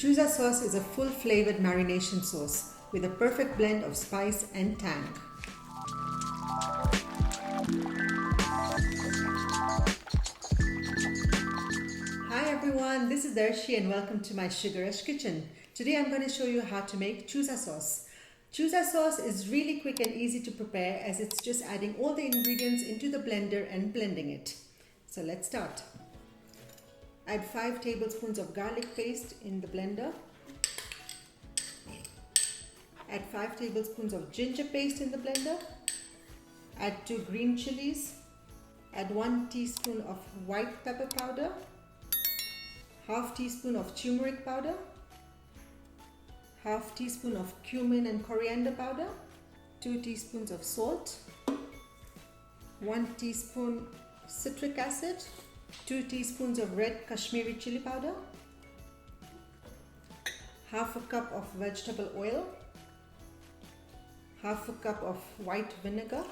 Chooza sauce is a full-flavored marination sauce with a perfect blend of spice and tang. Hi everyone, this is Darshi and welcome to my Sugarush kitchen. Today I'm going to show you how to make Chooza sauce. Chooza sauce is really quick and easy to prepare as it's just adding all the ingredients into the blender and blending it. So let's start. Add 5 tablespoons of garlic paste in the blender. Add 5 tablespoons of ginger paste in the blender. Add 2 green chilies. Add 1 teaspoon of white pepper powder. Half teaspoon of turmeric powder. Half teaspoon of cumin and coriander powder. 2 teaspoons of salt. 1 teaspoon citric acid. 2 teaspoons of red Kashmiri chili powder, half a cup of vegetable oil, half a cup of white vinegar,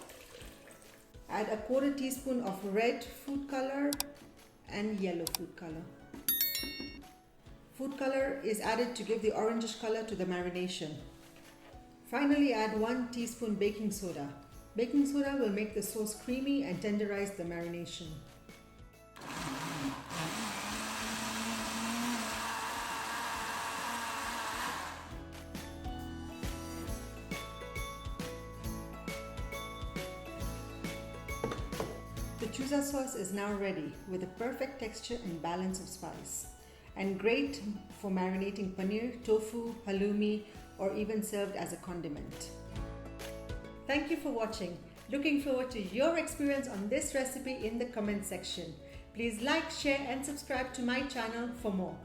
add a quarter teaspoon of red food color and yellow food color. Food color is added to give the orangish color to the marination. Finally, add 1 teaspoon baking soda. Baking soda will make the sauce creamy and tenderize the marination. The Chooza sauce is now ready with a perfect texture and balance of spice, and great for marinating paneer, tofu, halloumi, or even served as a condiment. Thank you for watching. Looking forward to your experience on this recipe in the comment section. Please like, share and subscribe to my channel for more.